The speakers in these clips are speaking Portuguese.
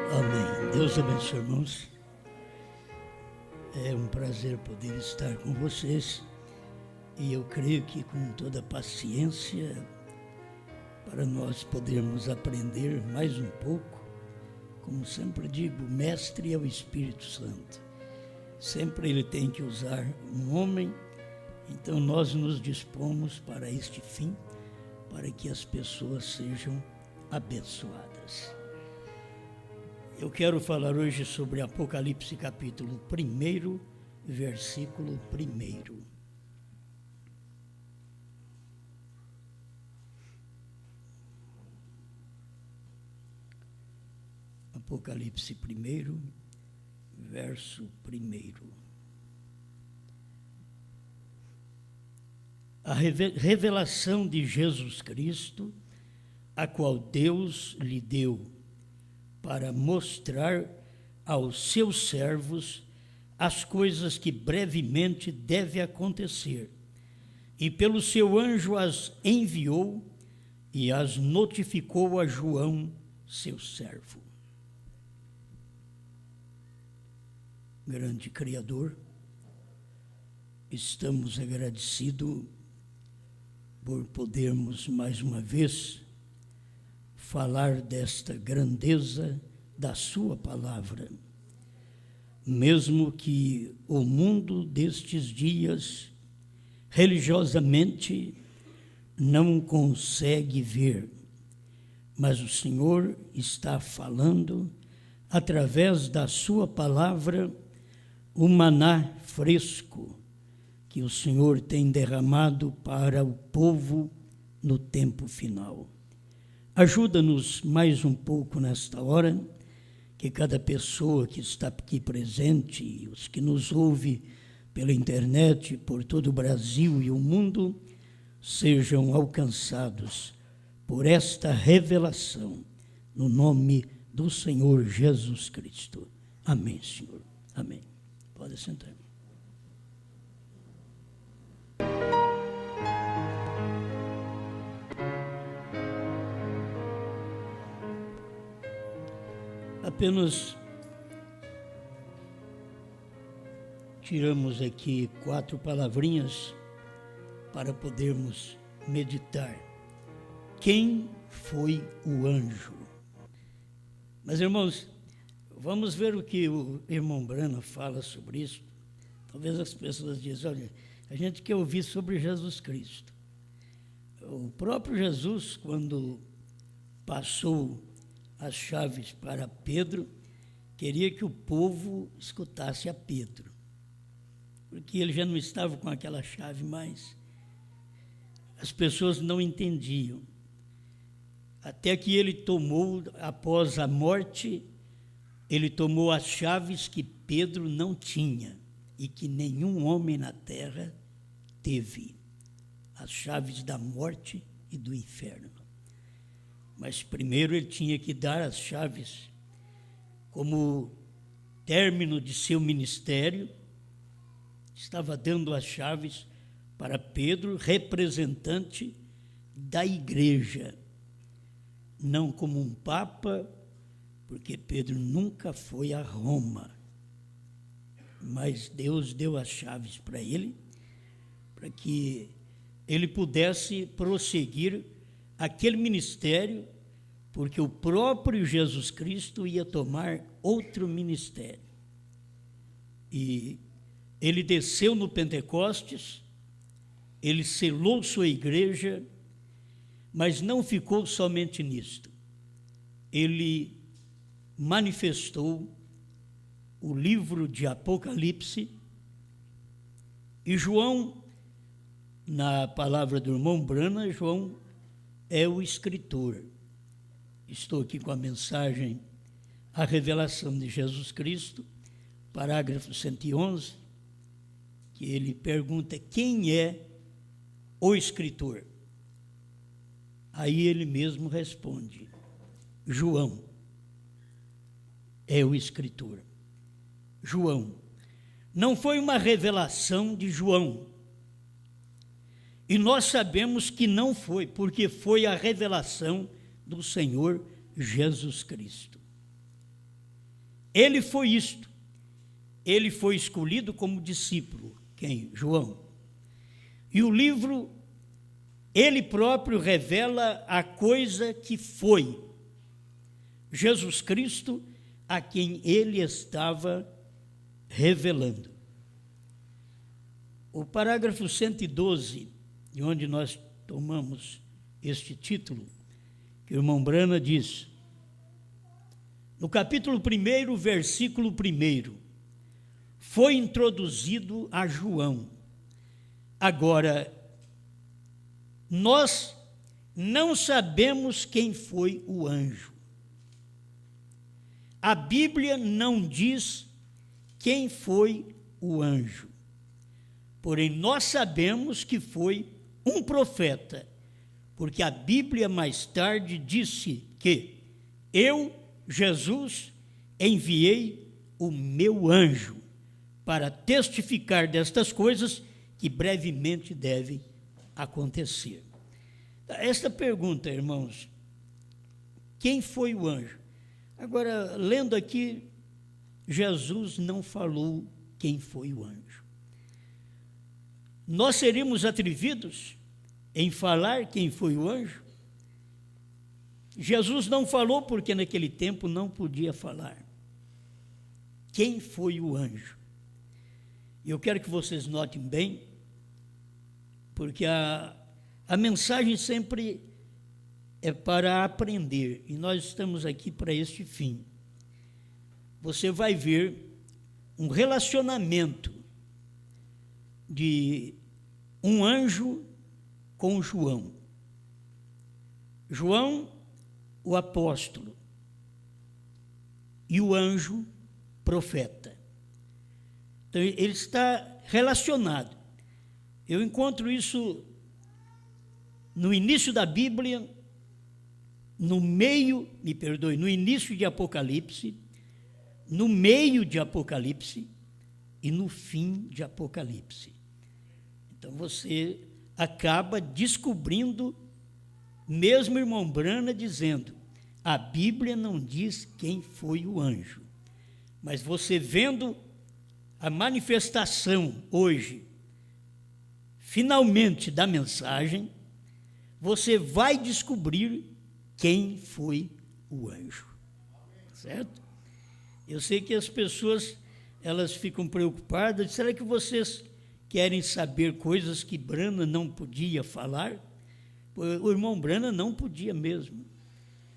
Amém. Deus abençoe, irmãos. É um prazer poder estar com vocês e eu creio que com toda paciência para nós podermos aprender mais um pouco. Como sempre digo, o mestre é o Espírito Santo. Sempre ele tem que usar um homem, então nós nos dispomos para este fim, para que as pessoas sejam abençoadas. Eu quero falar hoje sobre Apocalipse capítulo 1, versículo 1. Apocalipse 1, verso 1. A revelação de Jesus Cristo, a qual Deus lhe deu para mostrar aos seus servos as coisas que brevemente devem acontecer. E pelo seu anjo as enviou e as notificou a João, seu servo. Grande Criador, estamos agradecidos por podermos mais uma vez falar desta grandeza da sua palavra. Mesmo que o mundo destes dias religiosamente não consegue ver, mas o Senhor está falando através da sua palavra, o maná fresco que o Senhor tem derramado para o povo no tempo final. Ajuda-nos mais um pouco nesta hora, que cada pessoa que está aqui presente, e os que nos ouvem pela internet, por todo o Brasil e o mundo, sejam alcançados por esta revelação, no nome do Senhor Jesus Cristo. Amém, Senhor. Amém. Pode sentar. Apenas tiramos aqui 4 palavrinhas para podermos meditar. Quem foi o anjo? Mas, irmãos, vamos ver o que o irmão Brana fala sobre isso. Talvez as pessoas dizem, olha, a gente quer ouvir sobre Jesus Cristo. O próprio Jesus, quando passou as chaves para Pedro, queria que o povo escutasse a Pedro, porque ele já não estava com aquela chave mais. As pessoas não entendiam. Até que ele tomou, após a morte, ele tomou as chaves que Pedro não tinha e que nenhum homem na terra teve, as chaves da morte e do inferno. Mas primeiro ele tinha que dar as chaves como término de seu ministério. Estava dando as chaves para Pedro, representante da igreja, não como um papa, porque Pedro nunca foi a Roma, mas Deus deu as chaves para ele, para que ele pudesse prosseguir aquele ministério, porque o próprio Jesus Cristo ia tomar outro ministério. E ele desceu no Pentecostes, ele selou sua igreja, mas não ficou somente nisto. Ele manifestou o livro de Apocalipse, e João, na palavra do irmão Brana, João é o escritor. Estou aqui com a mensagem, a revelação de Jesus Cristo, parágrafo 111, que ele pergunta quem é o escritor. Aí ele mesmo responde, João é o escritor. João. Não foi uma revelação de João. E nós sabemos que não foi, porque foi a revelação do Senhor Jesus Cristo. ele foi isto. Ele foi escolhido como discípulo. Quem? João. E o livro, ele próprio revela a coisa que foi. Jesus Cristo, a quem ele estava revelando. O parágrafo 112, de onde nós tomamos este título, que o irmão Brana diz, no capítulo 1, versículo 1, foi introduzido a João. Agora, nós não sabemos quem foi o anjo. A Bíblia não diz quem foi o anjo. Porém, nós sabemos que foi um profeta, porque a Bíblia mais tarde disse que eu, Jesus, enviei o meu anjo para testificar destas coisas que brevemente devem acontecer. Esta pergunta, irmãos, quem foi o anjo? Agora, lendo aqui, Jesus não falou quem foi o anjo. Nós seríamos atrevidos em falar quem foi o anjo? Jesus não falou porque naquele tempo não podia falar. Quem foi o anjo? Eu quero que vocês notem bem, porque a mensagem sempre é para aprender, e nós estamos aqui para este fim. Você vai ver um relacionamento de um anjo com João. João, o apóstolo, e o anjo, profeta. Então, ele está relacionado. Eu encontro isso no início da Bíblia, no início de Apocalipse, no meio de Apocalipse e no fim de Apocalipse. Então você acaba descobrindo, mesmo irmão Brana dizendo, a Bíblia não diz quem foi o anjo, mas você vendo a manifestação hoje, finalmente da mensagem, você vai descobrir quem foi o anjo, certo? Eu sei que as pessoas, elas ficam preocupadas, será que vocês querem saber coisas que Brana não podia falar? O irmão Brana não podia mesmo,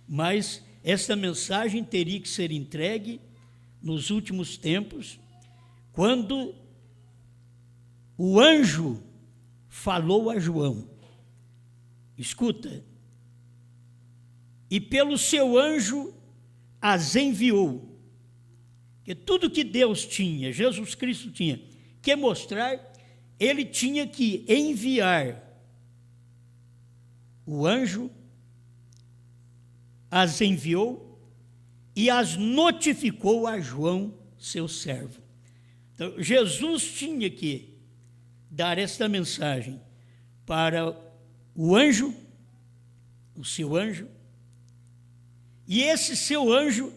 mas esta mensagem teria que ser entregue nos últimos tempos, quando o anjo falou a João, escuta, e pelo seu anjo as enviou, que tudo que Deus tinha, Jesus Cristo tinha que mostrar, ele tinha que enviar o anjo, as enviou e as notificou a João, seu servo. Então, Jesus tinha que dar esta mensagem para o anjo, o seu anjo, e esse seu anjo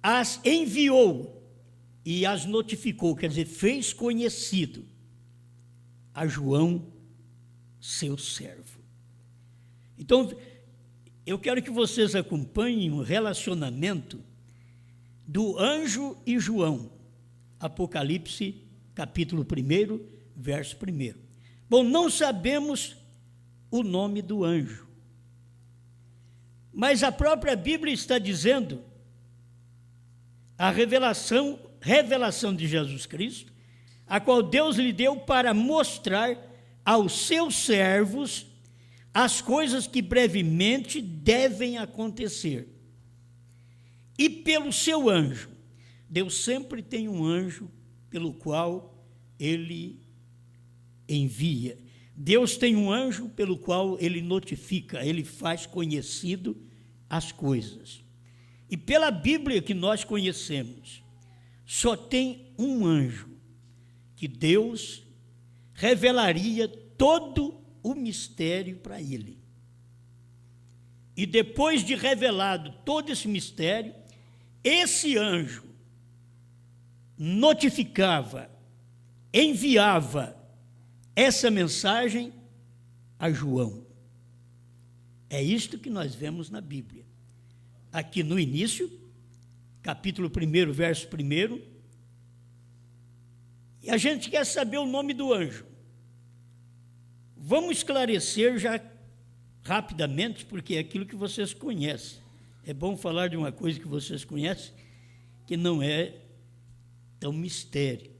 as enviou e as notificou, quer dizer, fez conhecido a João, seu servo. Então, eu quero que vocês acompanhem o relacionamento do anjo e João, Apocalipse, capítulo 1, verso 1. Bom, não sabemos o nome do anjo, mas a própria Bíblia está dizendo a revelação de Jesus Cristo, a qual Deus lhe deu para mostrar aos seus servos as coisas que brevemente devem acontecer. E pelo seu anjo, Deus sempre tem um anjo pelo qual ele envia. Deus tem um anjo pelo qual ele notifica, ele faz conhecido as coisas. E pela Bíblia que nós conhecemos, só tem um anjo que Deus revelaria todo o mistério para ele. E depois de revelado todo esse mistério, esse anjo notificava, enviava essa mensagem a João. É isto que nós vemos na Bíblia. Aqui no início, capítulo 1, verso 1, e a gente quer saber o nome do anjo. Vamos esclarecer já rapidamente, porque é aquilo que vocês conhecem. É bom falar de uma coisa que vocês conhecem, que não é tão mistério.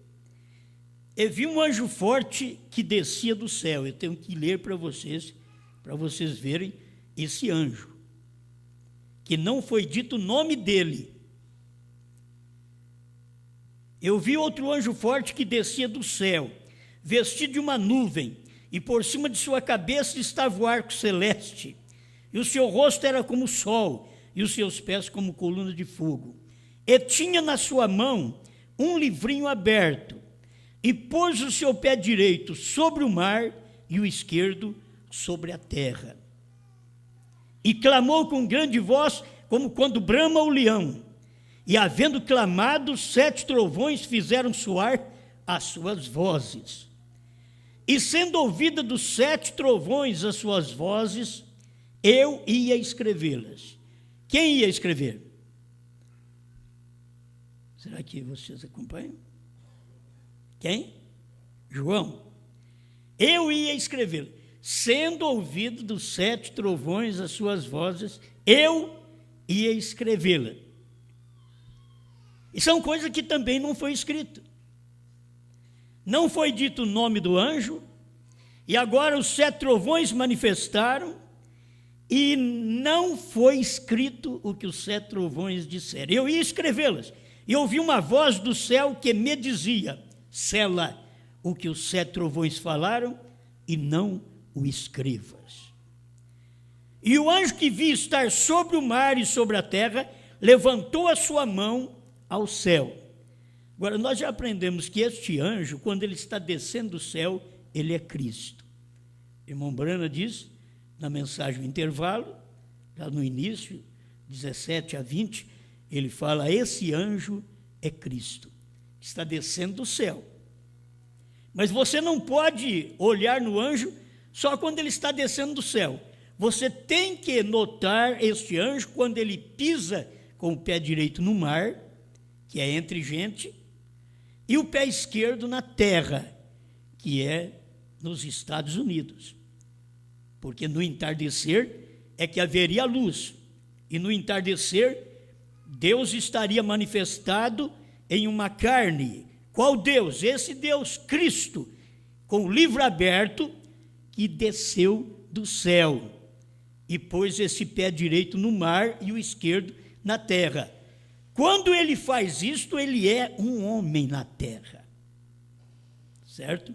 Eu vi um anjo forte que descia do céu. Eu tenho que ler para vocês verem esse anjo, que não foi dito o nome dele. Eu vi outro anjo forte que descia do céu, vestido de uma nuvem, e por cima de sua cabeça estava o arco celeste, e o seu rosto era como o sol, e os seus pés como coluna de fogo. E tinha na sua mão um livrinho aberto, e pôs o seu pé direito sobre o mar e o esquerdo sobre a terra. E clamou com grande voz, como quando brama o leão. E havendo clamado, 7 trovões fizeram soar as suas vozes. E sendo ouvida dos 7 trovões as suas vozes, eu ia escrevê-las. Quem ia escrever? Será que vocês acompanham? Quem? João. Eu ia escrever. Sendo ouvido dos 7 trovões as suas vozes, eu ia escrevê-la. E são coisas que também não foi escrito. Não foi dito o nome do anjo, e agora os 7 trovões manifestaram, e não foi escrito o que os 7 trovões disseram. Eu ia escrevê-las, e ouvi uma voz do céu que me dizia: sela o que os 7 trovões falaram, e não o escrevas. E o anjo que vi estar sobre o mar e sobre a terra, levantou a sua mão ao céu. Agora, nós já aprendemos que este anjo, quando ele está descendo do céu, ele é Cristo. Irmão Brana diz, na mensagem intervalo, lá no início, 17 a 20, ele fala: esse anjo é Cristo, está descendo do céu. Mas você não pode olhar no anjo só quando ele está descendo do céu. Você tem que notar este anjo quando ele pisa com o pé direito no mar, que é entre gente, e o pé esquerdo na terra, que é nos Estados Unidos. Porque no entardecer é que haveria luz, e no entardecer Deus estaria manifestado em uma carne. Qual Deus? Esse Deus, Cristo, com o livro aberto, que desceu do céu e pôs esse pé direito no mar e o esquerdo na terra. Quando ele faz isto, ele é um homem na terra, certo?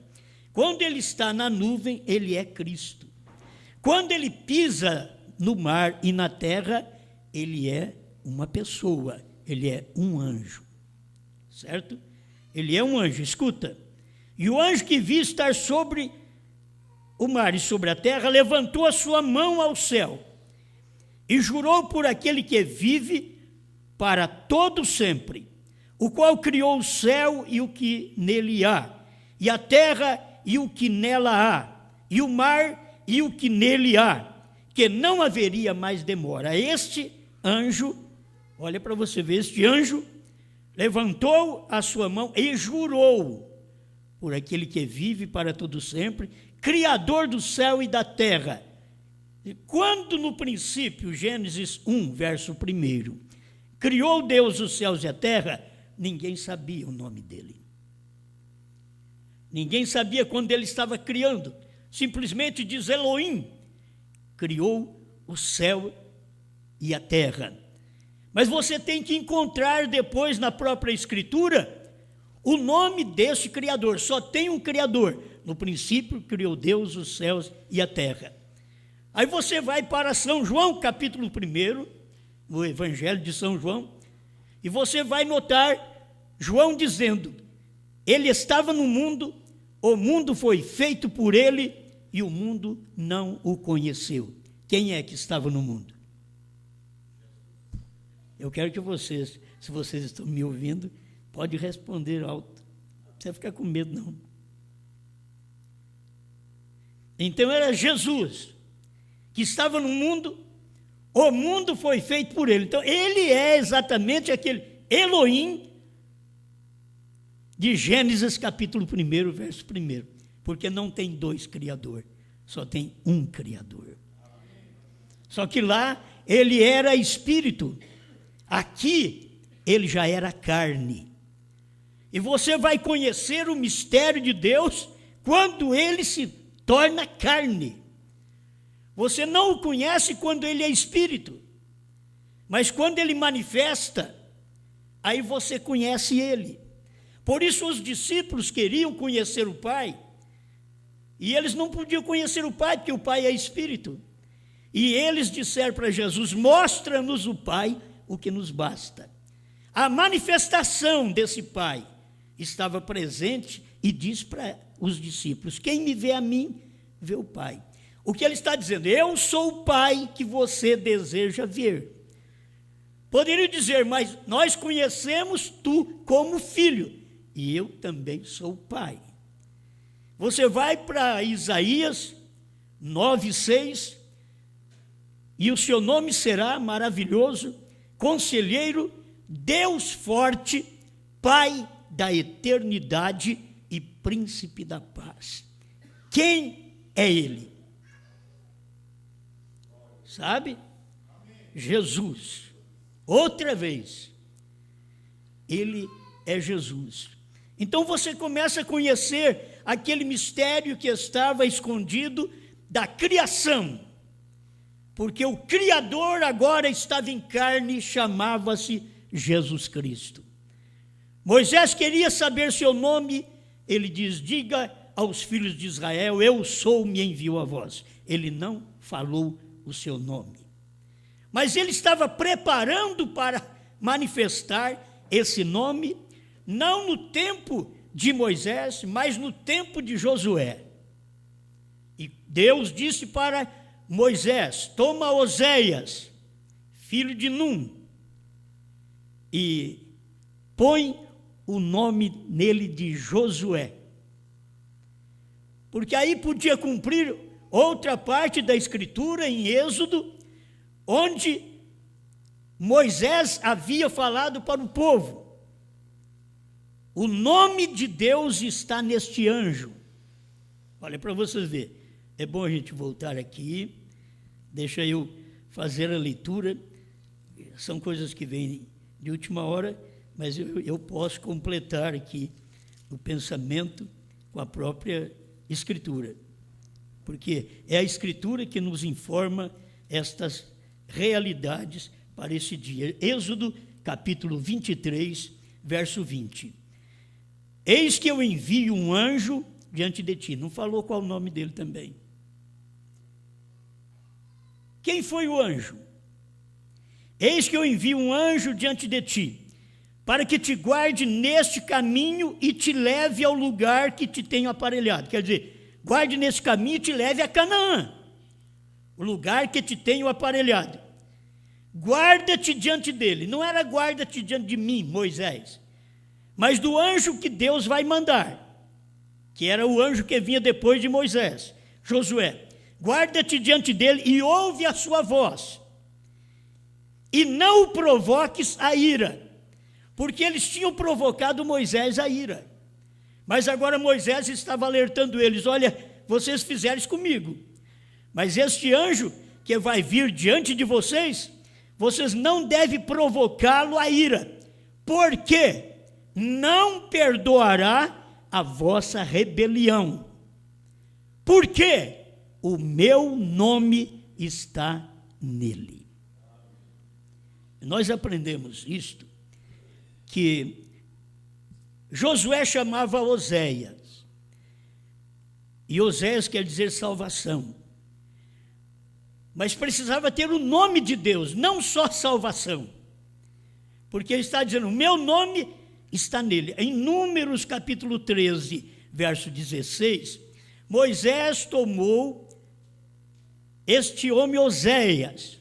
Quando ele está na nuvem, ele é Cristo. Quando ele pisa no mar e na terra, ele é uma pessoa, ele é um anjo, certo? Ele é um anjo, escuta. E o anjo que vi estar sobre o mar e sobre a terra, levantou a sua mão ao céu e jurou por aquele que vive para todo sempre, o qual criou o céu e o que nele há, e a terra e o que nela há, e o mar e o que nele há, que não haveria mais demora. Este anjo, olha para você ver, este anjo levantou a sua mão e jurou por aquele que vive para todo sempre, Criador do céu e da terra. E quando no princípio, Gênesis 1, verso 1, criou Deus os céus e a terra, ninguém sabia o nome dele. Ninguém sabia quando ele estava criando. Simplesmente diz Elohim, criou o céu e a terra. Mas você tem que encontrar depois na própria Escritura o nome desse Criador. Só tem um Criador. No princípio criou Deus os céus e a terra. Aí você vai para São João, capítulo 1, no Evangelho de São João, e você vai notar João dizendo: ele estava no mundo, o mundo foi feito por ele, e o mundo não o conheceu. Quem é que estava no mundo? Eu quero que vocês, se vocês estão me ouvindo, pode responder alto. Não precisa ficar com medo, não. Então era Jesus que estava no mundo, o mundo foi feito por ele. Então ele é exatamente aquele Elohim de Gênesis capítulo 1, verso 1. Porque não tem dois criadores, só tem um Criador. Só que lá ele era espírito, aqui ele já era carne. E você vai conhecer o mistério de Deus quando ele se torna carne. Você não o conhece quando ele é espírito, mas quando ele manifesta, aí você conhece ele. Por isso os discípulos queriam conhecer o Pai, e eles não podiam conhecer o Pai, porque o Pai é espírito. E eles disseram para Jesus: mostra-nos o Pai, o que nos basta. A manifestação desse Pai estava presente e diz para os discípulos: quem me vê a mim, vê o Pai. O que ele está dizendo? Eu sou o Pai que você deseja ver. Poderia dizer: mas nós conhecemos tu como filho, e eu também sou o Pai. Você vai para Isaías 9:6, e o seu nome será maravilhoso, Conselheiro, Deus forte, Pai da eternidade e Príncipe da paz. Quem é ele? Sabe? Jesus. Outra vez. Ele é Jesus. Então você começa a conhecer aquele mistério que estava escondido da criação. Porque o Criador agora estava em carne e chamava-se Jesus Cristo. Moisés queria saber seu nome, ele diz: diga aos filhos de Israel, eu sou, me enviou a vós. Ele não falou o seu nome. Mas ele estava preparando para manifestar esse nome, não no tempo de Moisés, mas no tempo de Josué. E Deus disse para Moisés: toma Oséias, filho de Num, e põe o nome nele de Josué. Porque aí podia cumprir outra parte da Escritura em Êxodo, onde Moisés havia falado para o povo: o nome de Deus está neste anjo. Olha, para vocês verem, é bom a gente voltar aqui, deixa eu fazer a leitura, são coisas que vêm de última hora, mas eu posso completar aqui o pensamento com a própria Escritura, porque é a Escritura que nos informa estas realidades para esse dia. Êxodo capítulo 23, verso 20. Eis que eu envio um anjo diante de ti. Não falou qual o nome dele também. Quem foi o anjo? Eis que eu envio um anjo diante de ti, para que te guarde neste caminho e te leve ao lugar que te tenho aparelhado. Quer dizer, guarde nesse caminho e te leve a Canaã, o lugar que te tenho aparelhado. Guarda-te diante dele. Não era guarda-te diante de mim, Moisés, mas do anjo que Deus vai mandar, que era o anjo que vinha depois de Moisés, Josué. Guarda-te diante dele e ouve a sua voz, e não o provoques a ira, porque eles tinham provocado Moisés a ira. Mas agora Moisés estava alertando eles: olha, vocês fizeram isso comigo, mas este anjo que vai vir diante de vocês, vocês não devem provocá-lo a ira, porque não perdoará a vossa rebelião, porque o meu nome está nele. Nós aprendemos isto, que Josué chamava Oséias, e Oséias quer dizer salvação, mas precisava ter o nome de Deus, não só salvação, porque ele está dizendo: o meu nome está nele. Em Números capítulo 13, verso 16, Moisés tomou este homem Oséias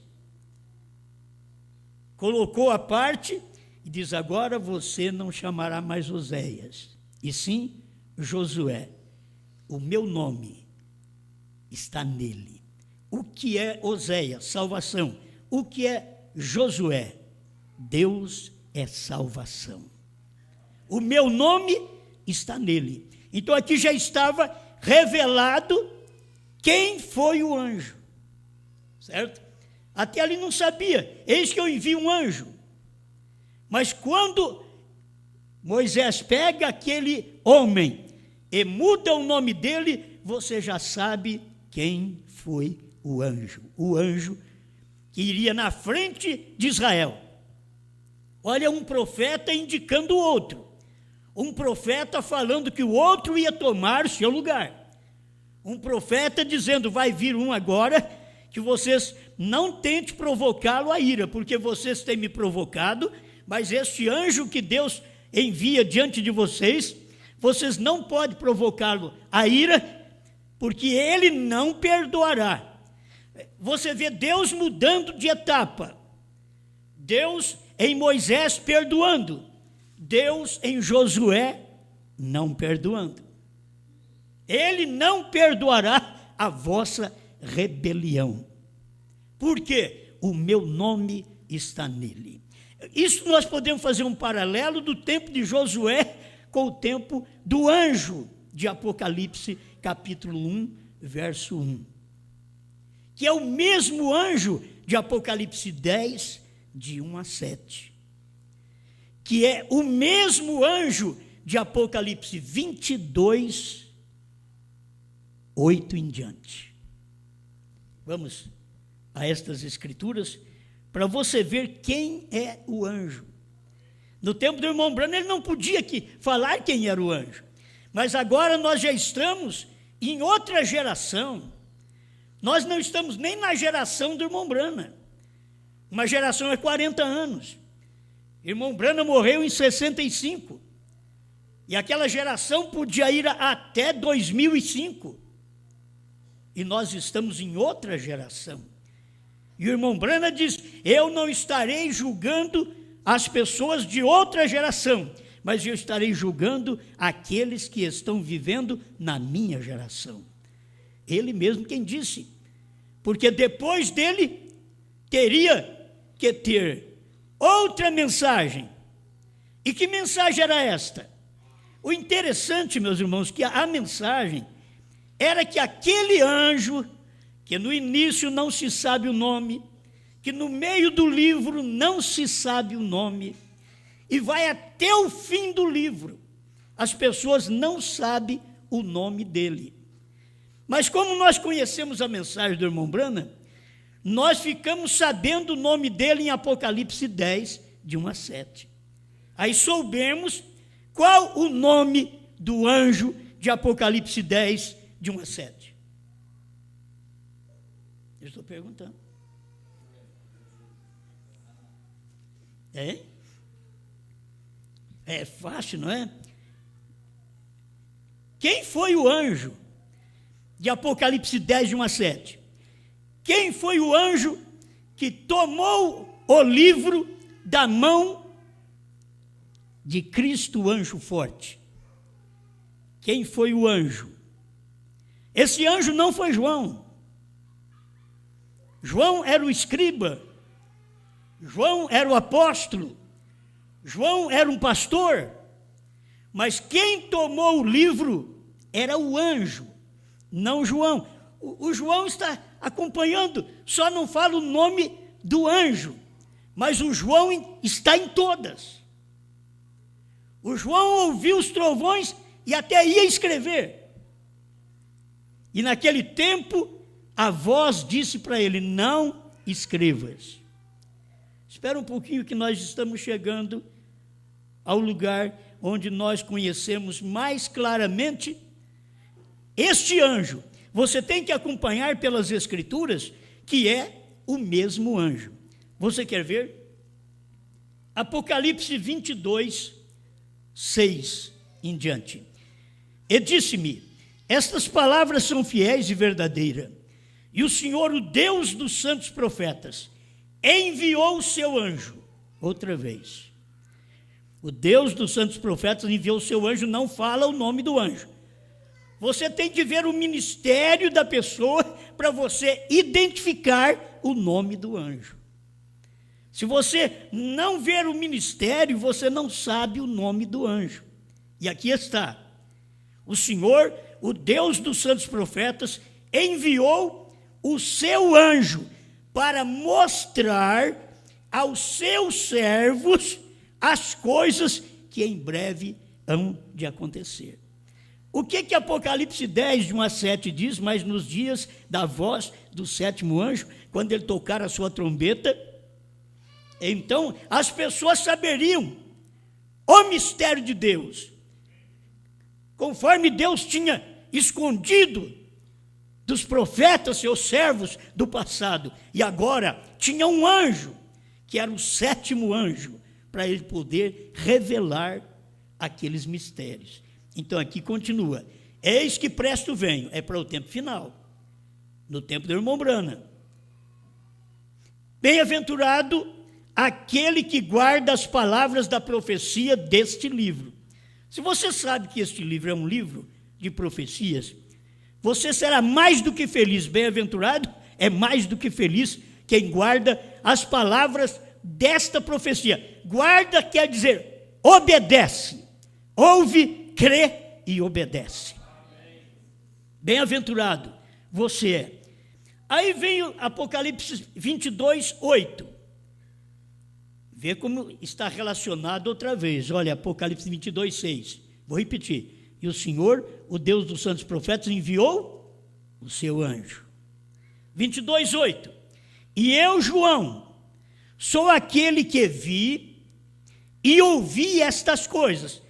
colocou à parte e diz: agora você não chamará mais Oséias, e sim Josué. O meu nome está nele. O que é Oséias? Salvação. O que é Josué? Deus é salvação. O meu nome está nele. Então aqui já estava revelado quem foi o anjo, certo? Até ali não sabia. Eis que eu envio um anjo. Mas quando Moisés pega aquele homem e muda o nome dele, você já sabe quem foi o anjo. O anjo que iria na frente de Israel. Olha, um profeta indicando o outro. Um profeta falando que o outro ia tomar seu lugar. Um profeta dizendo: vai vir um agora, que vocês não tentem provocá-lo à ira, porque vocês têm me provocado, mas este anjo que Deus envia diante de vocês, vocês não podem provocá-lo à ira, porque ele não perdoará. Você vê Deus mudando de etapa. Deus em Moisés perdoando. Deus em Josué não perdoando. Ele não perdoará a vossa rebelião. Por quê? O meu nome está nele. Isso nós podemos fazer um paralelo do tempo de Josué com o tempo do anjo de Apocalipse, capítulo 1, verso 1. Que é o mesmo anjo de Apocalipse 10, de 1 a 7. Que é o mesmo anjo de Apocalipse 22, 8 em diante. Vamos a estas escrituras para você ver quem é o anjo. No tempo do irmão Branham, ele não podia falar quem era o anjo. Mas agora nós já estamos em outra geração. Nós não estamos nem na geração do irmão Branham. Uma geração é 40 anos. Irmão Branham morreu em 65. E aquela geração podia ir até 2005. E nós estamos em outra geração. E o irmão Branham diz: eu não estarei julgando as pessoas de outra geração, mas eu estarei julgando aqueles que estão vivendo na minha geração. Ele mesmo quem disse. Porque depois dele teria que ter outra mensagem. E que mensagem era esta? O interessante, meus irmãos, que a mensagem era que aquele anjo, que no início não se sabe o nome, que no meio do livro não se sabe o nome, e vai até o fim do livro, as pessoas não sabem o nome dele. Mas como nós conhecemos a mensagem do irmão Branham, nós ficamos sabendo o nome dele em Apocalipse 10, de 1 a 7. Aí soubemos qual o nome do anjo de Apocalipse 10, de 1 a 7. Eu estou perguntando. É fácil, não é? Quem foi o anjo de Apocalipse 10, de 1 a 7? Quem foi o anjo que tomou o livro da mão de Cristo, o anjo forte? Quem foi o anjo? Esse anjo não foi João. João era o escriba. João era o apóstolo. João era um pastor. Mas quem tomou o livro era o anjo, não João. O João está acompanhando, só não fala o nome do anjo, mas o João está em todas. O João ouviu os trovões e até ia escrever. E naquele tempo, a voz disse para ele: não escrevas. Espera um pouquinho que nós estamos chegando ao lugar onde nós conhecemos mais claramente este anjo. Você tem que acompanhar pelas escrituras que é o mesmo anjo. Você quer ver? Apocalipse 22, 6 em diante. E disse-me: estas palavras são fiéis e verdadeiras, e o Senhor, o Deus dos santos profetas, enviou o seu anjo outra vez. O Deus dos santos profetas enviou o seu anjo, não fala o nome do anjo. Você tem que ver o ministério da pessoa para você identificar o nome do anjo. Se você não ver o ministério, você não sabe o nome do anjo. E aqui está. O Senhor, o Deus dos santos profetas, enviou o seu anjo para mostrar aos seus servos as coisas que em breve hão de acontecer. O que Apocalipse 10, de 1 a 7 diz? Mas nos dias da voz do sétimo anjo, quando ele tocar a sua trombeta, então as pessoas saberiam o mistério de Deus, conforme Deus tinha escondido dos profetas, seus servos do passado, e agora tinha um anjo, que era o sétimo anjo, para ele poder revelar aqueles mistérios. Então aqui continua: eis que presto venho, é para o tempo final, no tempo do irmão Branham. Bem-aventurado aquele que guarda as palavras da profecia deste livro. Se você sabe que este livro é um livro de profecias, você será mais do que feliz. Bem-aventurado é mais do que feliz quem guarda as palavras desta profecia. Guarda quer dizer obedece, ouve, crê e obedece. Bem-aventurado você é. Aí vem o Apocalipse 22, 8. Vê como está relacionado outra vez. Olha, Apocalipse 22, 6. Vou repetir. E o Senhor, o Deus dos santos profetas, enviou o seu anjo. 22, 8. E eu, João, sou aquele que vi e ouvi estas coisas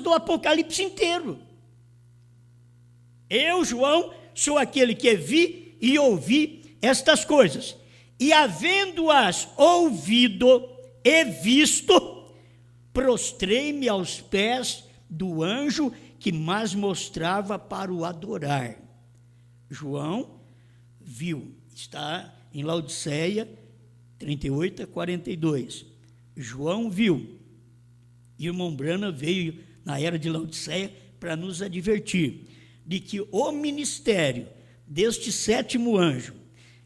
do Apocalipse inteiro. Eu, João, sou aquele que vi e ouvi estas coisas. E havendo-as ouvido e visto, prostrei-me aos pés do anjo que mais mostrava para o adorar. João viu, está em Laodiceia 38 a 42. João viu. E o irmão Branham veio na era de Laodiceia para nos advertir de que o ministério deste sétimo anjo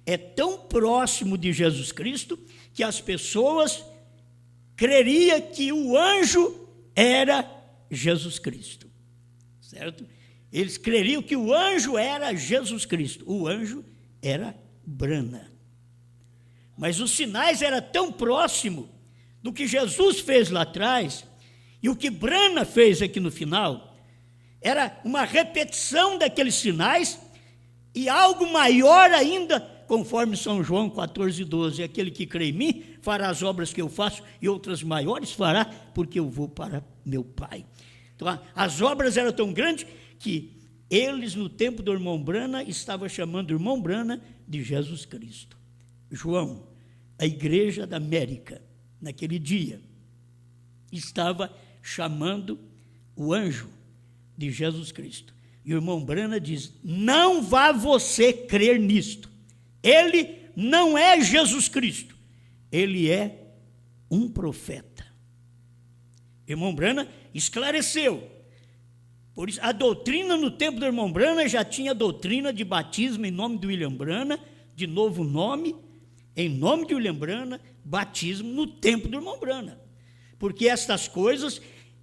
é tão próximo de Jesus Cristo que as pessoas creriam que o anjo era Jesus Cristo, certo? Eles creriam que o anjo era Jesus Cristo, o anjo era Branham. Mas os sinais eram tão próximos do que Jesus fez lá atrás, e o que Branham fez aqui no final, era uma repetição daqueles sinais, e algo maior ainda, conforme São João 14, 12, aquele que crê em mim, fará as obras que eu faço, e outras maiores fará, porque eu vou para meu Pai. Então, as obras eram tão grandes, que eles, no tempo do irmão Branham, estavam chamando o irmão Branham de Jesus Cristo. João, a igreja da América, naquele dia, estava chamando o anjo de Jesus Cristo. E o irmão Branham diz: não vá você crer nisto. Ele não é Jesus Cristo. Ele é um profeta. O irmão Branham esclareceu. Por isso, a doutrina no tempo do irmão Branham já tinha doutrina de batismo em nome de William Branham, de novo nome, em nome de William Branham, batismo no tempo do irmão Branham. Porque estas coisas,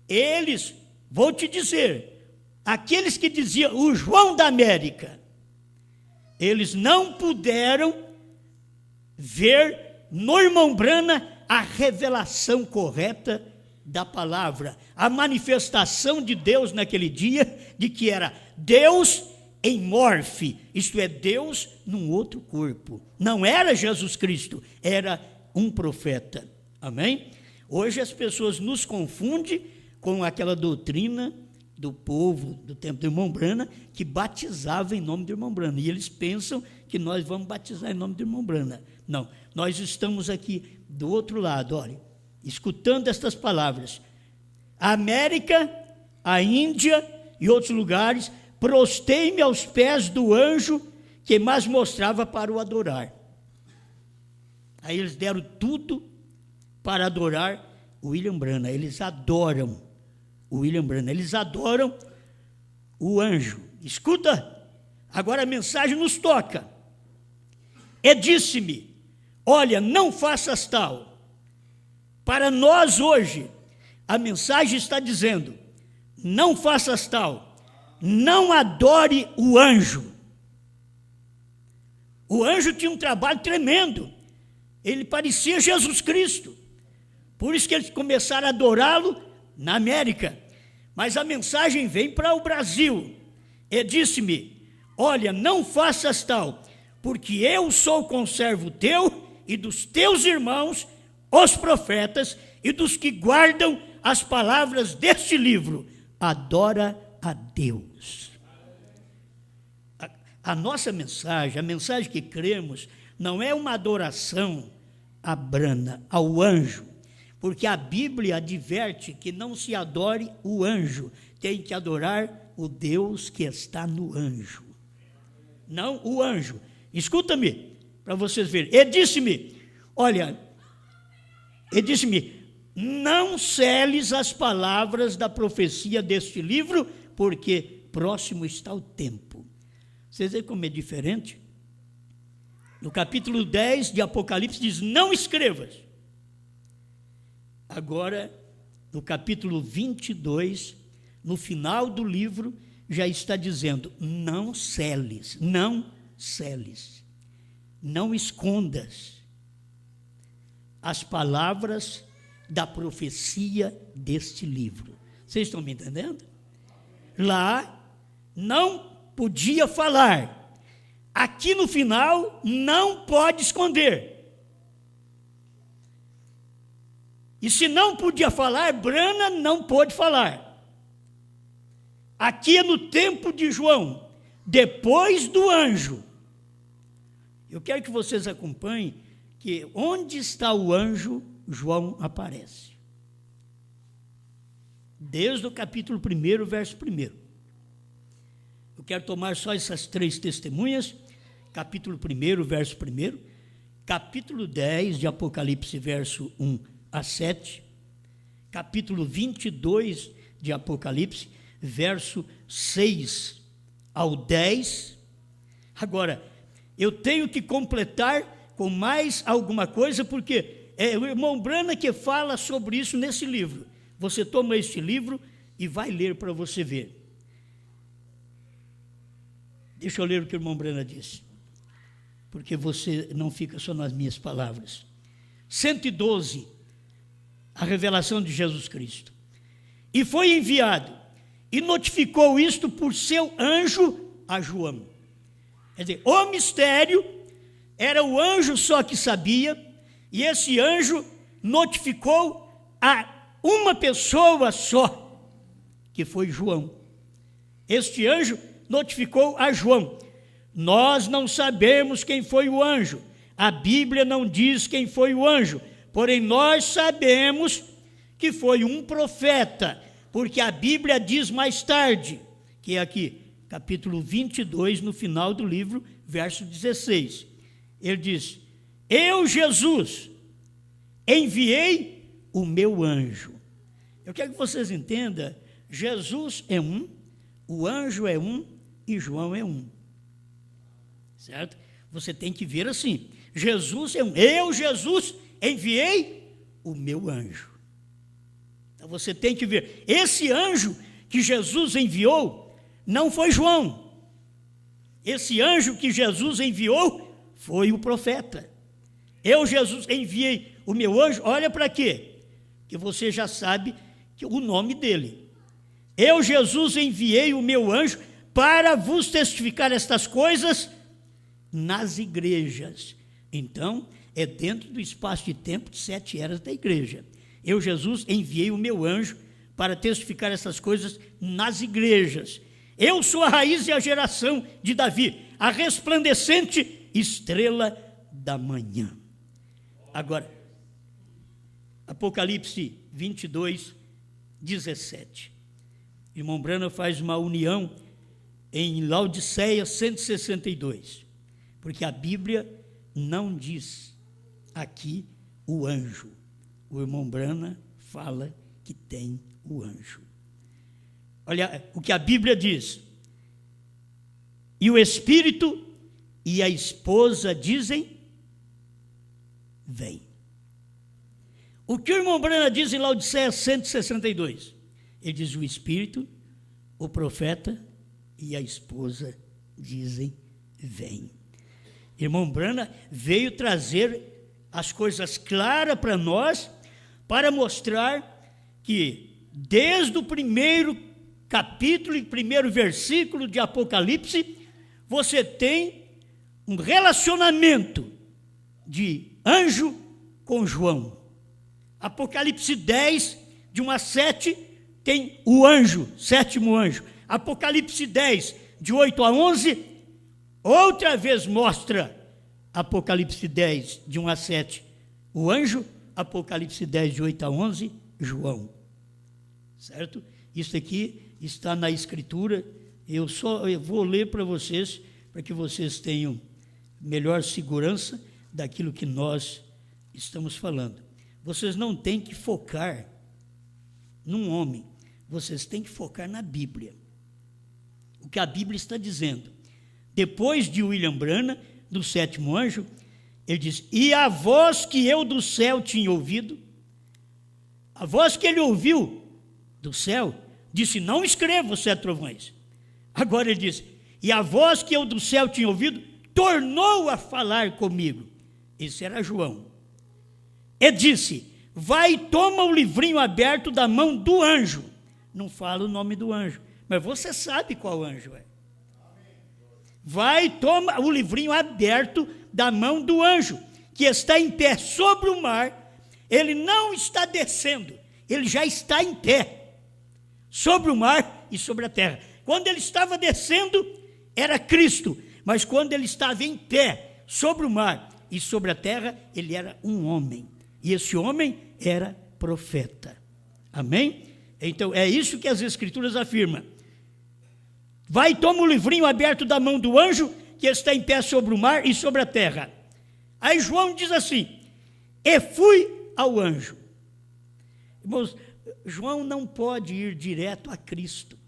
eles, vou te dizer, aqueles que diziam o João da América, eles não puderam ver no irmão Branham a revelação correta da palavra, a manifestação de Deus naquele dia, de que era Deus em morfe, isto é, Deus num outro corpo. Não era Jesus Cristo, era um profeta. Amém? Hoje as pessoas nos confundem com aquela doutrina do povo do tempo do irmão Branham, que batizava em nome do irmão Branham, e eles pensam que nós vamos batizar em nome do irmão Branham. Não, nós estamos aqui do outro lado, olha, escutando estas palavras. A América, a Índia e outros lugares, prostei-me aos pés do anjo que mais mostrava para o adorar. Aí eles deram tudo para adorar o William Branham. Eles adoram o William Branham, eles adoram o anjo. Escuta, agora a mensagem nos toca. E disse-me, olha, não faças tal. Para nós hoje, a mensagem está dizendo, não faças tal, não adore o anjo. O anjo tinha um trabalho tremendo, ele parecia Jesus Cristo, por isso que eles começaram a adorá-lo na América, mas a mensagem vem para o Brasil, e disse-me, olha, não faças tal, porque eu sou conservo teu e dos teus irmãos, os profetas, e dos que guardam as palavras deste livro, adora a Deus. A nossa mensagem, a mensagem que cremos, não é uma adoração à Brana, ao anjo, porque a Bíblia adverte que não se adore o anjo, tem que adorar o Deus que está no anjo, não o anjo. Escuta-me, para vocês verem. E disse-me, olha, não seles as palavras da profecia deste livro, porque próximo está o tempo. Vocês veem como é diferente? No capítulo 10 de Apocalipse diz, não escrevas. Agora, no capítulo 22, no final do livro, já está dizendo, não seles, não seles, não escondas as palavras da profecia deste livro. Vocês estão me entendendo? Lá não podia falar. Aqui no final não pode esconder. E se não podia falar, Brana não pôde falar. Aqui é no tempo de João, depois do anjo. Eu quero que vocês acompanhem que onde está o anjo, João aparece. Desde o capítulo 1, verso 1. Eu quero tomar só essas 3 testemunhas, capítulo 1, verso 1, capítulo 10 de Apocalipse, verso 1 a 7, capítulo 22 de Apocalipse, verso 6 ao 10. Agora, eu tenho que completar com mais alguma coisa, porque é o irmão Brana que fala sobre isso nesse livro. Você toma este livro e vai ler para você ver. Deixa eu ler o que o irmão Brana disse, porque você não fica só nas minhas palavras. 112, a revelação de Jesus Cristo. E foi enviado, e notificou isto por seu anjo a João. Quer dizer, o mistério era o anjo só que sabia, e esse anjo notificou a uma pessoa só, que foi João. Este anjo notificou a João. Nós não sabemos quem foi o anjo, a Bíblia não diz quem foi o anjo, porém nós sabemos que foi um profeta, porque a Bíblia diz mais tarde, que é aqui, capítulo 22, no final do livro, verso 16. Ele diz, eu, Jesus, enviei o meu anjo. Eu quero que vocês entendam, Jesus é um, o anjo é um e João é um. Certo? Você tem que ver assim, Jesus é um, eu, Jesus, enviei o meu anjo. Então você tem que ver, esse anjo que Jesus enviou, não foi João. Esse anjo que Jesus enviou, foi o profeta. Eu, Jesus, enviei o meu anjo, olha para quê? Que você já sabe que o nome dele. Eu, Jesus, enviei o meu anjo para vos testificar estas coisas nas igrejas. Então, é dentro do espaço de tempo de 7 eras da igreja. Eu, Jesus, enviei o meu anjo para testificar essas coisas nas igrejas. Eu sou a raiz e a geração de Davi, a resplandecente estrela da manhã. Agora, Apocalipse 22, 17. Irmão Brana faz uma união em Laodiceia 162, porque a Bíblia não diz aqui o anjo. o irmão Brana fala que tem o anjo. Olha o que a Bíblia diz. E o Espírito e a esposa dizem, vem. O que o irmão Brana diz em Laodiceia 162? Ele diz, o Espírito, o profeta e a esposa dizem, vem. Irmão Brana veio trazer as coisas claras para nós, para mostrar que desde o primeiro capítulo e primeiro versículo de Apocalipse, você tem um relacionamento de anjo com João. Apocalipse 10, de 1 a 7, tem o anjo, sétimo anjo. Apocalipse 10, de 8 a 11, outra vez mostra Apocalipse 10, de 1 a 7, o anjo. Apocalipse 10, de 8 a 11, João. Certo? Isso aqui está na Escritura. Eu vou ler para vocês, para que vocês tenham melhor segurança daquilo que nós estamos falando. Vocês não têm que focar num homem, vocês têm que focar na Bíblia. O que a Bíblia está dizendo. Depois de William Branham, do sétimo anjo, ele diz, e a voz que eu do céu tinha ouvido, a voz que ele ouviu do céu, disse, não escreva os 7 trovões. Agora ele diz, e a voz que eu do céu tinha ouvido, tornou a falar comigo. Esse era João. E disse, vai e toma o livrinho aberto da mão do anjo. Não fala o nome do anjo, mas você sabe qual anjo é. Vai e toma o livrinho aberto da mão do anjo, que está em pé sobre o mar. Ele não está descendo, ele já está em pé, sobre o mar e sobre a terra. Quando ele estava descendo, era Cristo, mas quando ele estava em pé, sobre o mar e sobre a terra, ele era um homem. E esse homem era profeta. Amém? Então, é isso que as Escrituras afirmam. Vai e toma o livrinho aberto da mão do anjo, que está em pé sobre o mar e sobre a terra. Aí João diz assim, e fui ao anjo. Irmãos, João não pode ir direto a Cristo.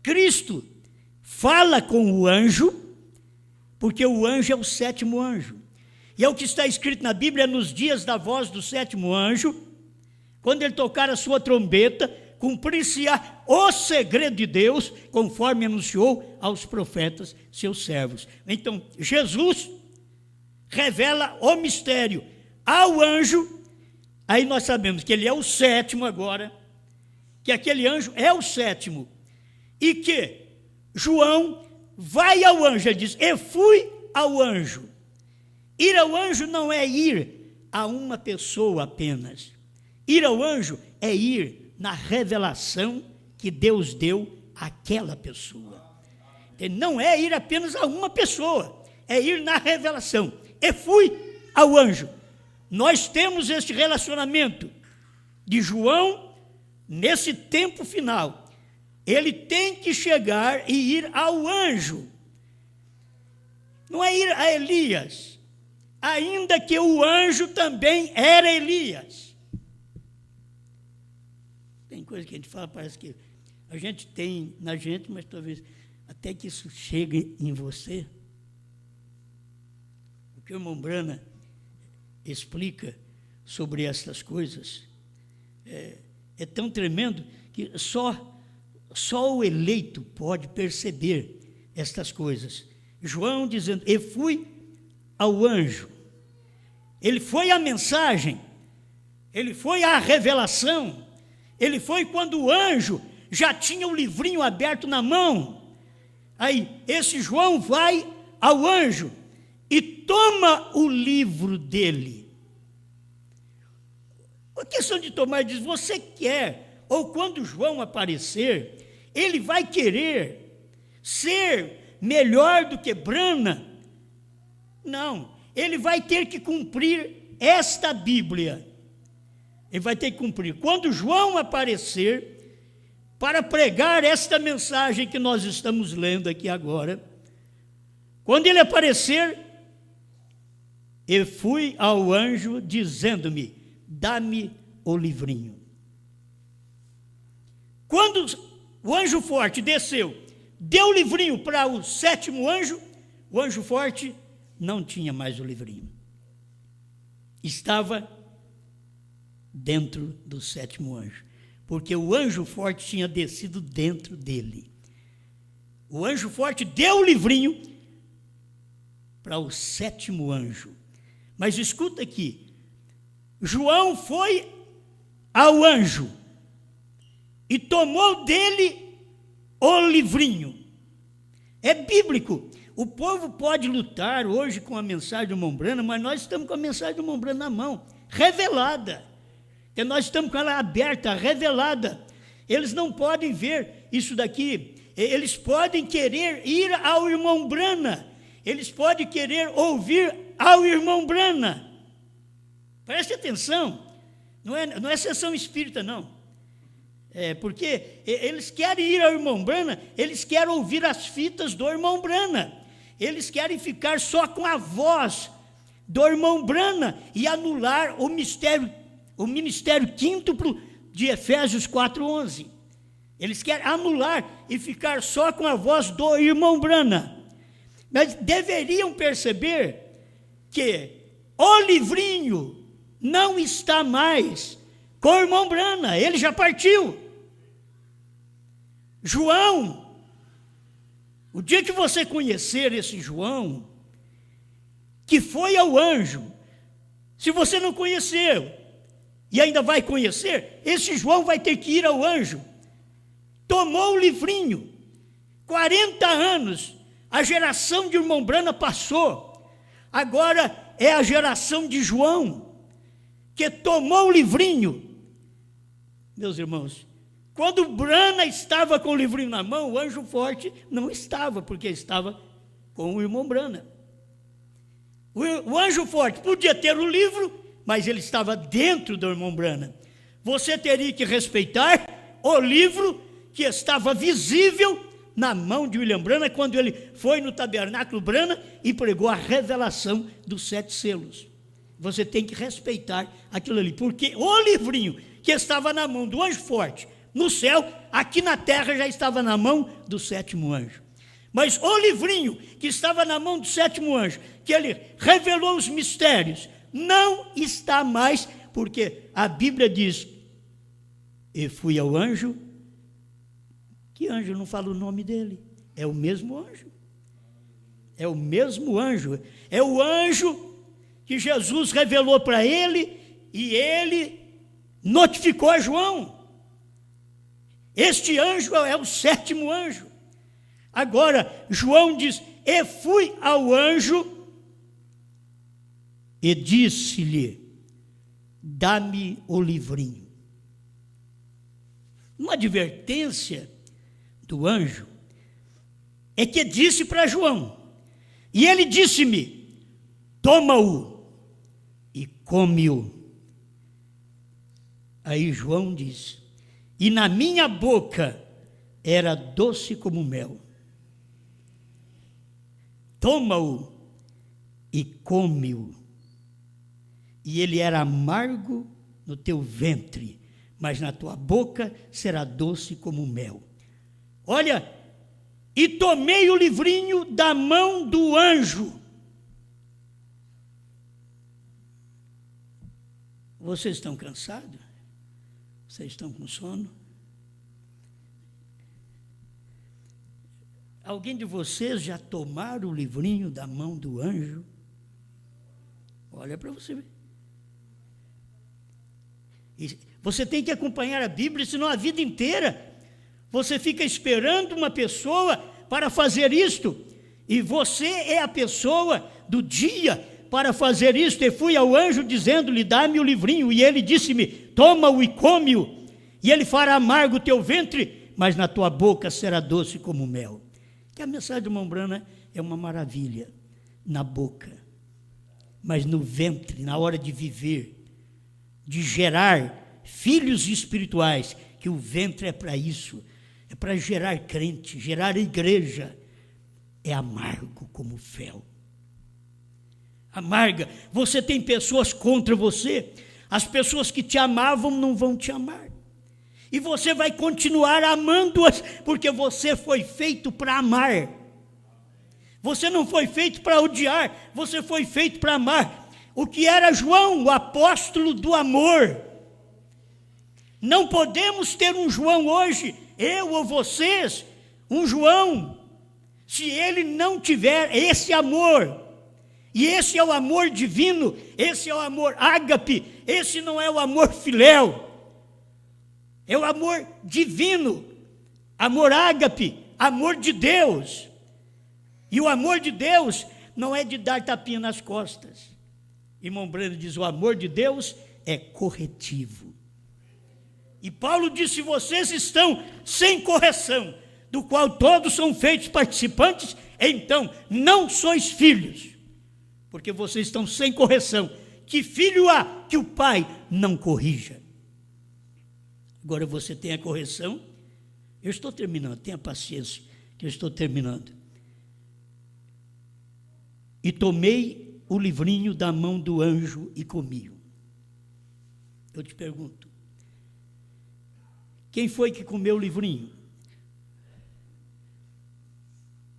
Cristo fala com o anjo, porque o anjo é o sétimo anjo. E é o que está escrito na Bíblia, nos dias da voz do sétimo anjo, quando ele tocar a sua trombeta, cumprir-se-á o segredo de Deus, conforme anunciou aos profetas, seus servos. Então, Jesus revela o mistério ao anjo, aí nós sabemos que ele é o sétimo agora, que aquele anjo é o sétimo, e que João vai ao anjo, ele diz, e fui ao anjo. Ir ao anjo não é ir a uma pessoa apenas. Ir ao anjo é ir na revelação que Deus deu àquela pessoa. Não é ir apenas a uma pessoa, é ir na revelação. E fui ao anjo. Nós temos este relacionamento de João nesse tempo final. Ele tem que chegar e ir ao anjo. Não é ir a Elias, ainda que o anjo também era Elias. Tem coisa que a gente fala, parece que a gente tem na gente, mas talvez até que isso chegue em você. O que o irmão Brana explica sobre essas coisas é tão tremendo que só o eleito pode perceber estas coisas. João dizendo, e fui ao anjo. Ele foi a mensagem, ele foi a revelação, ele foi quando o anjo já tinha o livrinho aberto na mão. Aí, esse João vai ao anjo e toma o livro dele. A questão de tomar, diz, você quer, ou quando João aparecer, ele vai querer ser melhor do que Brana? Não, ele vai ter que cumprir esta Bíblia. Ele vai ter que cumprir. Quando João aparecer, para pregar esta mensagem que nós estamos lendo aqui agora, quando ele aparecer, e fui ao anjo, dizendo-me: dá-me o livrinho. Quando o anjo forte desceu, deu o livrinho para o sétimo anjo, o anjo forte não tinha mais o livrinho. Estava dentro do sétimo anjo, porque o anjo forte tinha descido dentro dele. O anjo forte deu o livrinho para o sétimo anjo. Mas escuta aqui, João foi ao anjo e tomou dele o livrinho. É bíblico. O povo pode lutar hoje com a mensagem do irmão Branham, mas nós estamos com a mensagem do irmão Branham na mão, revelada. Porque nós estamos com ela aberta, revelada. Eles não podem ver isso daqui. Eles podem querer ir ao irmão Branham. Eles podem querer ouvir ao irmão Branham. Preste atenção. Não é sessão espírita, não. Porque eles querem ir ao irmão Branham, eles querem ouvir as fitas do irmão Branham. Eles querem ficar só com a voz do irmão Branham e anular o ministério quíntuplo de Efésios 4:11. Eles querem anular e ficar só com a voz do irmão Branham. Mas deveriam perceber que o livrinho não está mais com o irmão Branham, ele já partiu. João, o dia que você conhecer esse João, que foi ao anjo, se você não conheceu e ainda vai conhecer, esse João vai ter que ir ao anjo. Tomou o livrinho, 40 anos, a geração de irmão Branham passou, agora é a geração de João, que tomou o livrinho. Meus irmãos, quando Branham estava com o livrinho na mão, o anjo forte não estava, porque estava com o irmão Branham. O anjo forte podia ter o livro, mas ele estava dentro do irmão Branham. Você teria que respeitar o livro que estava visível na mão de William Branham, quando ele foi no tabernáculo Branham e pregou a revelação dos 7 selos. Você tem que respeitar aquilo ali, porque o livrinho que estava na mão do anjo forte, no céu, aqui na terra já estava na mão do 7º anjo. Mas o livrinho que estava na mão do 7º anjo, que ele revelou os mistérios, não está mais, porque a Bíblia diz: e fui ao anjo. Que anjo? Não fala o nome dele. É o mesmo anjo. É o mesmo anjo. É o anjo que Jesus revelou para ele e ele notificou a João. Este anjo é o 7º anjo. Agora, João diz: e fui ao anjo e disse-lhe: dá-me o livrinho. Uma advertência do anjo é que disse para João, e ele disse-me: toma-o e come-o. Aí João diz: e na minha boca era doce como mel. Toma-o e come-o. E ele era amargo no teu ventre, mas na tua boca será doce como mel. Olha, e tomei o livrinho da mão do anjo. Vocês estão cansados? Vocês estão com sono? Alguém de vocês já tomaram o livrinho da mão do anjo? Olha para você ver. Você tem que acompanhar a Bíblia, senão a vida inteira você fica esperando uma pessoa para fazer isto, e você é a pessoa do dia para fazer isto. E fui ao anjo dizendo-lhe: dá-me o livrinho, e ele disse-me: toma-o e come-o, e ele fará amargo o teu ventre, mas na tua boca será doce como mel. Que a mensagem do irmão Branham é uma maravilha na boca, mas no ventre, na hora de viver, de gerar filhos espirituais, que o ventre é para isso, é para gerar crente, gerar igreja, é amargo como fel. amarga. Você tem pessoas contra você. As pessoas que te amavam não vão te amar. E você vai continuar amando-as, porque você foi feito para amar. Você não foi feito para odiar, você foi feito para amar. O que era João, o apóstolo do amor. Não podemos ter um João hoje, eu ou vocês, um João, se ele não tiver esse amor. E esse é o amor divino, esse é o amor ágape, esse não é o amor filéu. É o amor divino, amor ágape, amor de Deus. E o amor de Deus não é de dar tapinha nas costas. Irmão Breno diz, o amor de Deus é corretivo. E Paulo disse, vocês estão sem correção, do qual todos são feitos participantes, então não sois filhos, porque vocês estão sem correção. Que filho há que o pai não corrija? Agora você tem a correção. Eu estou terminando, tenha paciência, que eu estou terminando. E tomei o livrinho da mão do anjo e comi-o. Eu te pergunto, quem foi que comeu o livrinho?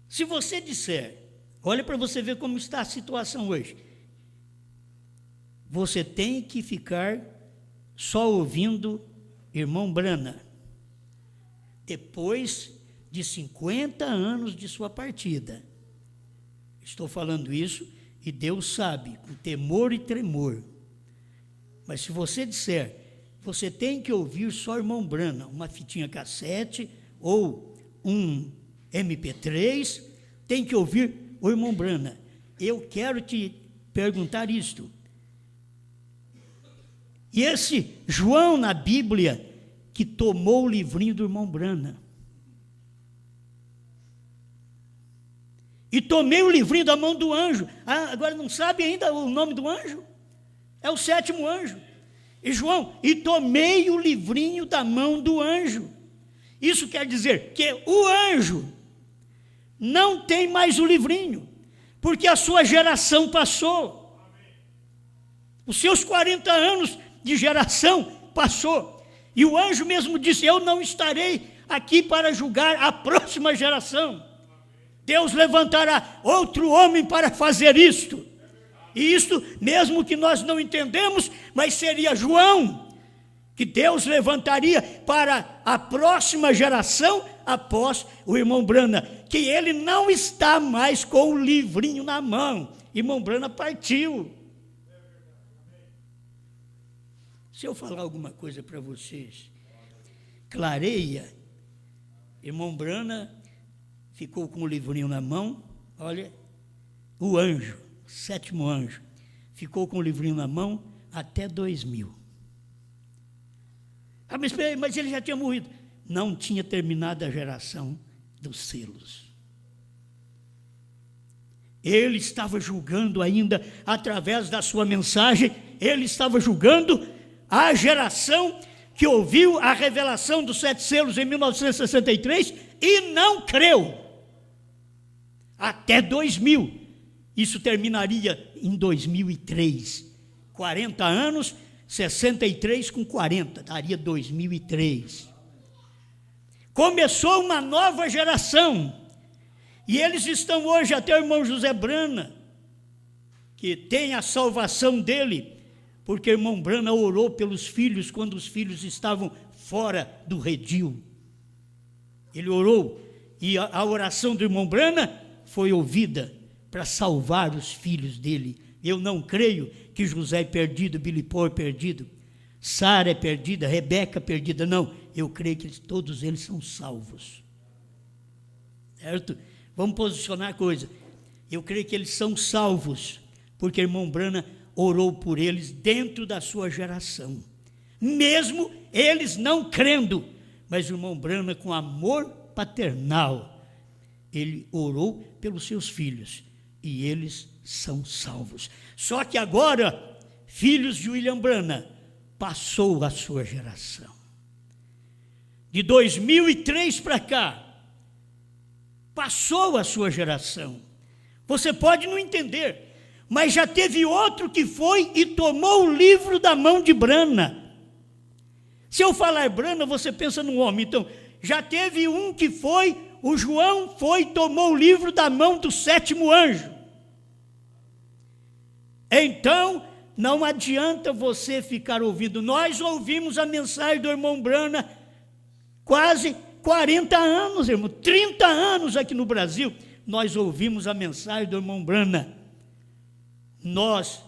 Se você disser, olha para você ver como está a situação hoje. Você tem que ficar só ouvindo irmão Brana, depois de 50 anos de sua partida. Estou falando isso e Deus sabe, com temor e tremor. Mas se você disser, você tem que ouvir só irmão Brana, uma fitinha cassete ou um MP3, tem que ouvir o irmão Brana. Eu quero te perguntar isto. E esse João na Bíblia, que tomou o livrinho do irmão Brana. E tomei o livrinho da mão do anjo. Ah, agora não sabe ainda o nome do anjo? É o 7º anjo. E João, e tomei o livrinho da mão do anjo. Isso quer dizer que o anjo não tem mais o livrinho, porque a sua geração passou. Os seus 40 anos de geração passou. E o anjo mesmo disse, eu não estarei aqui para julgar a próxima geração. Deus levantará outro homem para fazer isto. E isto, mesmo que nós não entendemos, mas seria João, que Deus levantaria para a próxima geração, após o irmão Brana, que ele não está mais com o livrinho na mão. Irmão Brana partiu. Se eu falar alguma coisa para vocês, clareia, irmão Brana ficou com o livrinho na mão, olha, o anjo, 7º anjo, ficou com o livrinho na mão até 2000. Ah, mas ele já tinha morrido. Não tinha terminado a geração dos selos. Ele estava julgando ainda, através da sua mensagem, ele estava julgando a geração que ouviu a revelação dos 7 selos em 1963 e não creu. Até 2000. Isso terminaria em 2003. 40 anos, 63 com 40, daria 2003. Começou uma nova geração. E eles estão hoje, até o irmão José Brana, que tem a salvação dele, porque o irmão Brana orou pelos filhos quando os filhos estavam fora do redil. Ele orou, e a oração do irmão Brana foi ouvida para salvar os filhos dele. Eu não creio que José é perdido, Bilipó é perdido, Sara é perdida, Rebeca é perdida, não. Eu creio que todos eles são salvos. Certo? Vamos posicionar a coisa. Eu creio que eles são salvos, porque o irmão Brana orou por eles dentro da sua geração. Mesmo eles não crendo, mas o irmão Brana, com amor paternal, ele orou pelos seus filhos, e eles são salvos. Só que agora, filhos de William Brana, passou a sua geração. De 2003 para cá, passou a sua geração. Você pode não entender, Mas já teve outro que foi e tomou o livro da mão de Brana. Se eu falar Brana, você pensa num homem. Então, já teve um que foi, o João foi e tomou o livro da mão do sétimo anjo. Então, não adianta você ficar ouvindo. Nós ouvimos a mensagem do irmão Brana quase 40 anos, irmão, 30 anos aqui no Brasil. Nós ouvimos a mensagem do irmão Brana. Nós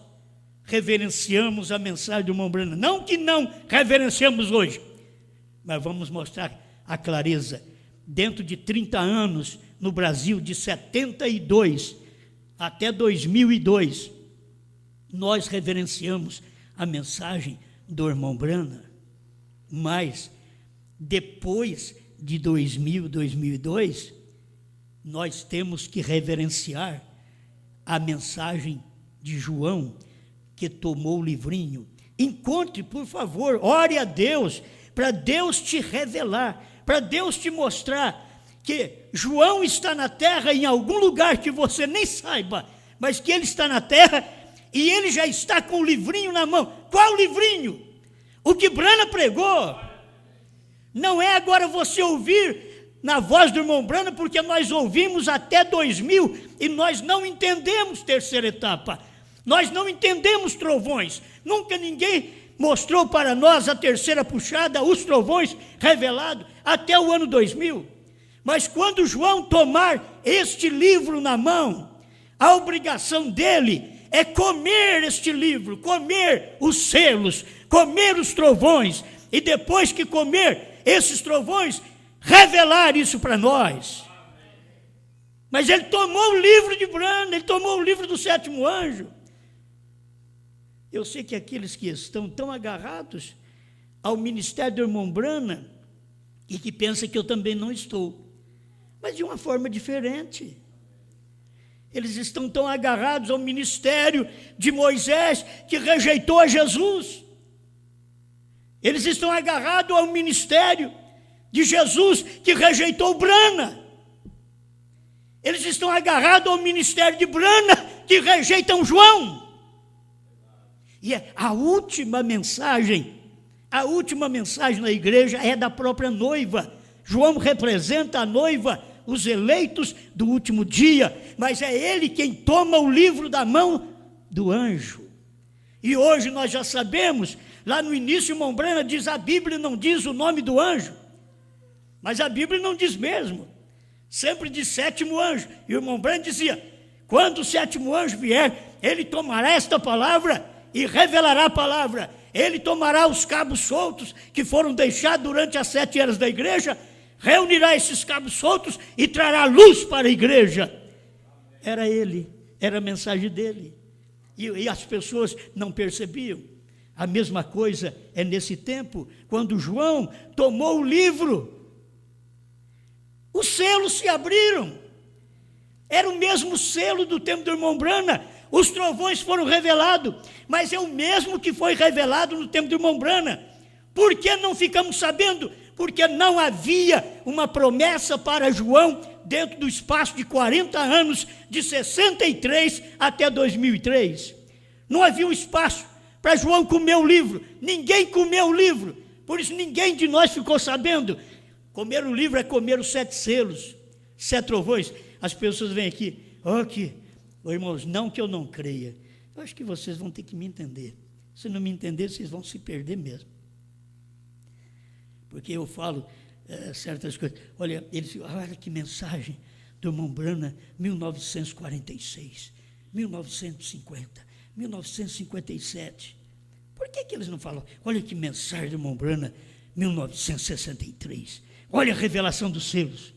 reverenciamos a mensagem do irmão Brana. Não que não reverenciamos hoje, mas vamos mostrar a clareza. Dentro de 30 anos, no Brasil, de 72 até 2002, nós reverenciamos a mensagem do irmão Brana. Mas, depois de 2000, 2002, nós temos que reverenciar a mensagem de João, que tomou o livrinho. Encontre, por favor, ore a Deus, para Deus te revelar, para Deus te mostrar que João está na terra em algum lugar que você nem saiba, mas que ele está na terra e ele já está com o livrinho na mão. Qual livrinho? O que Brana pregou. Não é agora você ouvir na voz do irmão Brana, porque nós ouvimos até 2000 e nós não entendemos terceira etapa. Nós não entendemos trovões. Nunca ninguém mostrou para nós a terceira puxada, os trovões revelados, até o ano 2000. Mas quando João tomar este livro na mão, a obrigação dele é comer este livro, comer os selos, comer os trovões, e depois que comer esses trovões, revelar isso para nós. Mas ele tomou o livro de Brana, ele tomou o livro do sétimo anjo. Eu sei que aqueles que estão tão agarrados ao ministério do irmão Brana, e que pensam que eu também não estou, mas de uma forma diferente. Eles estão tão agarrados ao ministério de Moisés, que rejeitou a Jesus. Eles estão agarrados ao ministério de Jesus, que rejeitou Brana. Eles estão agarrados ao ministério de Brana, que rejeitam João. E a última mensagem na igreja é da própria noiva. João representa a noiva, os eleitos do último dia, mas é ele quem toma o livro da mão do anjo. E hoje nós já sabemos, lá no início o irmão Brana diz, a Bíblia não diz o nome do anjo, mas a Bíblia não diz mesmo, sempre diz sétimo anjo. E o irmão Brana dizia, quando o sétimo anjo vier, ele tomará esta palavra e revelará a palavra. Ele tomará os cabos soltos que foram deixados durante as 7 eras da igreja, reunirá esses cabos soltos e trará luz para a igreja. Era ele, era a mensagem dele. E as pessoas não percebiam. A mesma coisa é nesse tempo, quando João tomou o livro, os selos se abriram. Era o mesmo selo do tempo do irmão Brana. Os trovões foram revelados, mas é o mesmo que foi revelado no tempo do irmão Brana. Por que não ficamos sabendo? Porque não havia uma promessa para João dentro do espaço de 40 anos, de 63 até 2003. Não havia um espaço para João comer o livro. Ninguém comeu o livro, por isso ninguém de nós ficou sabendo. Comer o livro é comer os 7 selos, 7 trovões. As pessoas vêm aqui, irmãos, não que eu não creia, eu acho que vocês vão ter que me entender. Se não me entender, vocês vão se perder mesmo. Porque eu falo certas coisas. Olha, olha que mensagem do irmão Brana, 1946, 1950, 1957. Por que eles não falam? Olha que mensagem do irmão Brana, 1963. Olha a revelação dos selos.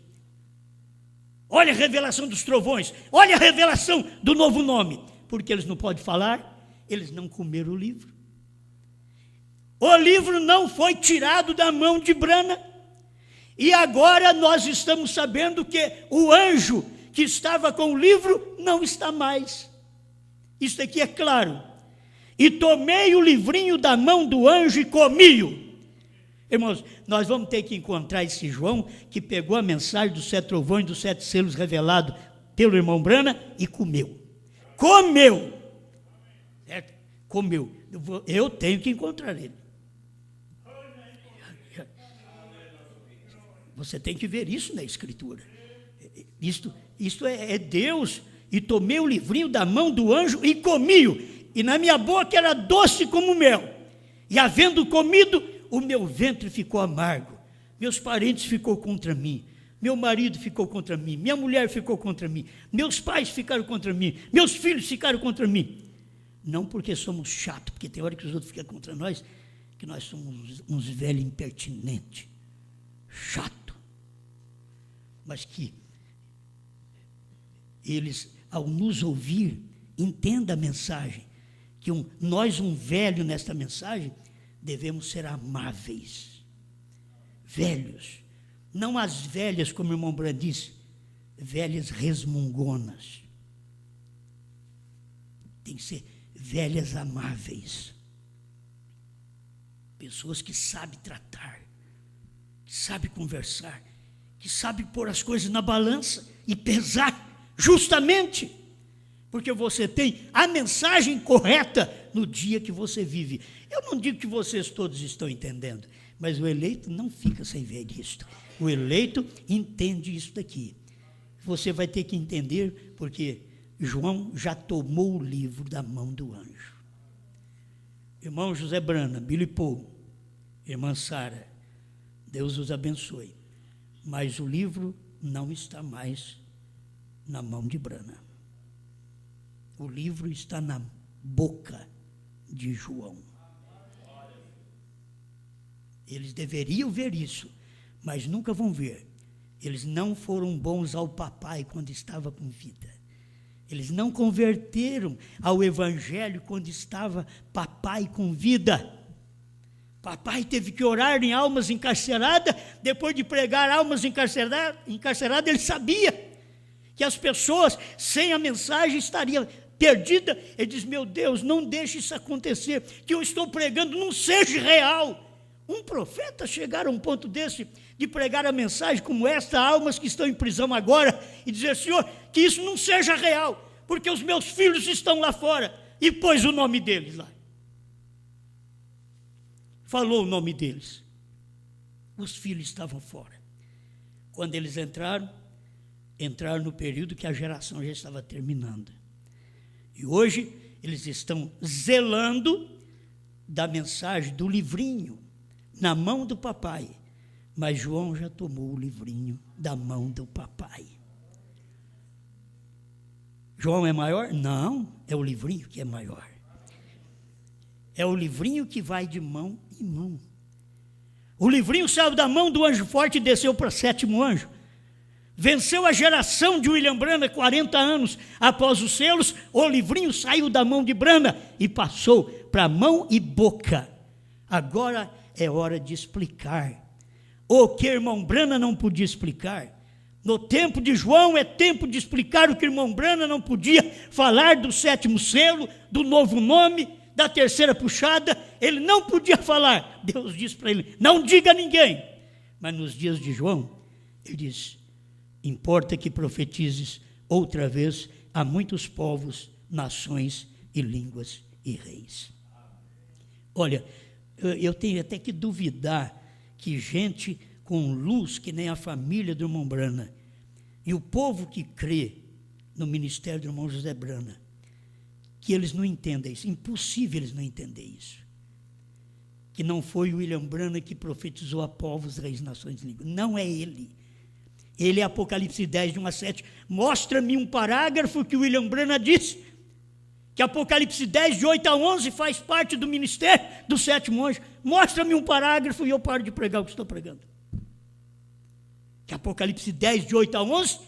Olha a revelação dos trovões. Olha a revelação do novo nome. Porque eles não podem falar, eles não comeram o livro. O livro não foi tirado da mão de Brana. E agora nós estamos sabendo que o anjo que estava com o livro não está mais. Isso aqui é claro. E tomei o livrinho da mão do anjo e comi-o. Irmãos, nós vamos ter que encontrar esse João que pegou a mensagem dos 7 trovões, dos 7 selos revelados pelo irmão Brana e comeu. Comeu! comeu. Eu tenho que encontrar ele. Você tem que ver isso na Escritura. Isto é Deus. E tomei o livrinho da mão do anjo e comi-o. E na minha boca era doce como mel. E havendo comido, o meu ventre ficou amargo. Meus parentes ficou contra mim. Meu marido ficou contra mim. Minha mulher ficou contra mim. Meus pais ficaram contra mim. Meus filhos ficaram contra mim. Não porque somos chatos, porque tem hora que os outros ficam contra nós, que nós somos uns velhos impertinentes, chato. Mas que eles, ao nos ouvir, entendam a mensagem, que nós, um velho nesta mensagem, devemos ser amáveis, velhos, não as velhas, como o irmão Brandt disse, velhas resmungonas, tem que ser velhas amáveis, pessoas que sabem tratar, que sabem conversar, que sabem pôr as coisas na balança e pesar justamente, porque você tem a mensagem correta no dia que você vive. Eu não digo que vocês todos estão entendendo, mas o eleito não fica sem ver isto. O eleito entende isso daqui. Você vai ter que entender, porque João já tomou o livro da mão do anjo. Irmão José Brana, Billy Paul, irmã Sara, Deus os abençoe. Mas o livro não está mais na mão de Brana. O livro está na boca de João. Eles deveriam ver isso, mas nunca vão ver. Eles não foram bons ao papai quando estava com vida. Eles não converteram ao evangelho quando estava papai com vida. Papai teve que orar em almas encarceradas. Depois de pregar almas encarceradas, ele sabia que as pessoas sem a mensagem estariam perdidas. Ele diz: meu Deus, não deixe isso acontecer, que eu estou pregando não seja real. Um profeta chegar a um ponto desse, de pregar a mensagem como esta, a almas que estão em prisão agora, e dizer: Senhor, que isso não seja real, porque os meus filhos estão lá fora, e pôs o nome deles lá. Falou o nome deles. Os filhos estavam fora. Quando eles entraram no período que a geração já estava terminando. E hoje eles estão zelando da mensagem do livrinho na mão do papai. Mas João já tomou o livrinho da mão do papai. João é maior? Não, é o livrinho que é maior. É o livrinho que vai de mão em mão. O livrinho saiu da mão do anjo forte e desceu para o 7º anjo. Venceu a geração de William Branham, 40 anos após os selos. O livrinho saiu da mão de Branham e passou para a mão e boca. Agora é hora de explicar o que irmão Branham não podia explicar. No tempo de João é tempo de explicar o que irmão Branham não podia falar do 7º selo, do novo nome, da 3ª puxada. Ele não podia falar. Deus disse para ele: não diga a ninguém. Mas nos dias de João, ele diz: importa que profetizes outra vez a muitos povos, nações e línguas e reis. Olha, eu tenho até que duvidar que gente com luz, que nem a família do irmão Branham, e o povo que crê no ministério do irmão José Branham, que eles não entendem isso. Impossível eles não entenderem isso. Que não foi o William Branham que profetizou a povos, reis, nações e línguas. Não é ele. Ele é Apocalipse 10, de 1 a 7. Mostra-me um parágrafo que o William Branham disse, que Apocalipse 10, de 8 a 11, faz parte do ministério do 7º anjo. Mostra-me um parágrafo e eu paro de pregar o que estou pregando. Que Apocalipse 10, de 8 a 11,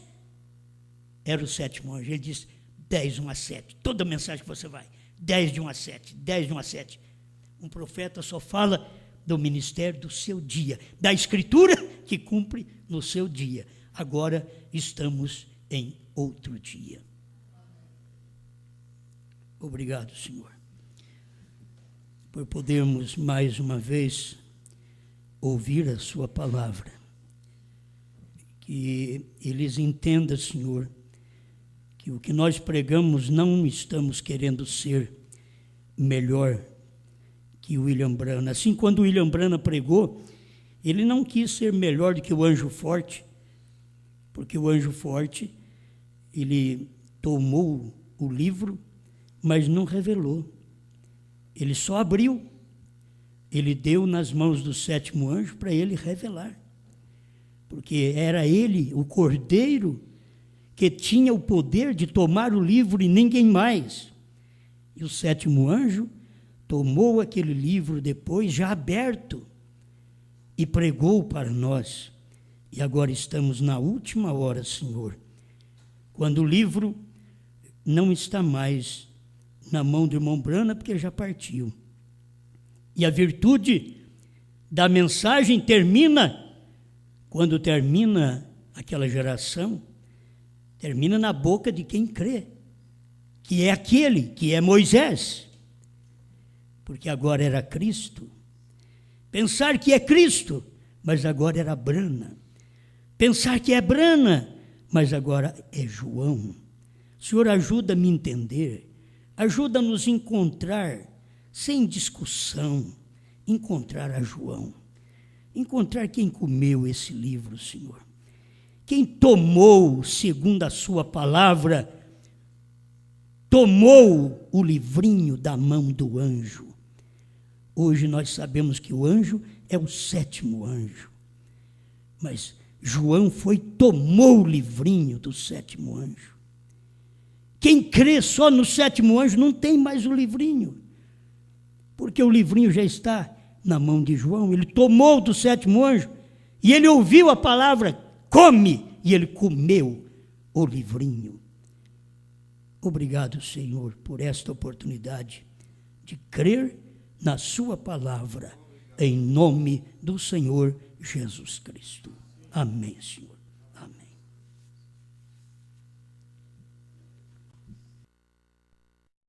era o 7º anjo. Ele disse 10, 1 a 7. Toda mensagem que você vai, 10, de 1 a 7, 10, de 1 a 7. Um profeta só fala do ministério do seu dia, da escritura que cumpre no seu dia. Agora estamos em outro dia. Obrigado, Senhor, por podermos mais uma vez ouvir a sua palavra. Que eles entendam, Senhor, que o que nós pregamos não estamos querendo ser melhor que o William Branham. Assim, quando o William Branham pregou, ele não quis ser melhor do que o anjo forte, porque o anjo forte, ele tomou o livro, mas não revelou. Ele só abriu. Ele deu nas mãos do sétimo anjo para ele revelar. Porque era ele, o cordeiro, que tinha o poder de tomar o livro e ninguém mais. E o sétimo anjo tomou aquele livro depois, já aberto, e pregou para nós. E agora estamos na última hora, Senhor, quando o livro não está mais na mão do irmão Branham, porque já partiu. E a virtude da mensagem termina, quando termina aquela geração, termina na boca de quem crê, que é aquele, que é Moisés, porque agora era Cristo. Pensar que é Cristo, mas agora era Branham. Pensar que é Branham, mas agora é João. Senhor, ajuda-me a entender, ajuda-nos a encontrar, sem discussão, encontrar a João, encontrar quem comeu esse livro, Senhor, quem tomou, segundo a sua palavra, tomou o livrinho da mão do anjo. Hoje nós sabemos que o anjo é o sétimo anjo, mas João tomou o livrinho do sétimo anjo. Quem crê só no sétimo anjo não tem mais o livrinho, porque o livrinho já está na mão de João. Ele tomou do sétimo anjo e ele ouviu a palavra, come, e ele comeu o livrinho. Obrigado, Senhor, por esta oportunidade de crer na sua palavra, em nome do Senhor Jesus Cristo. Amém, Senhor.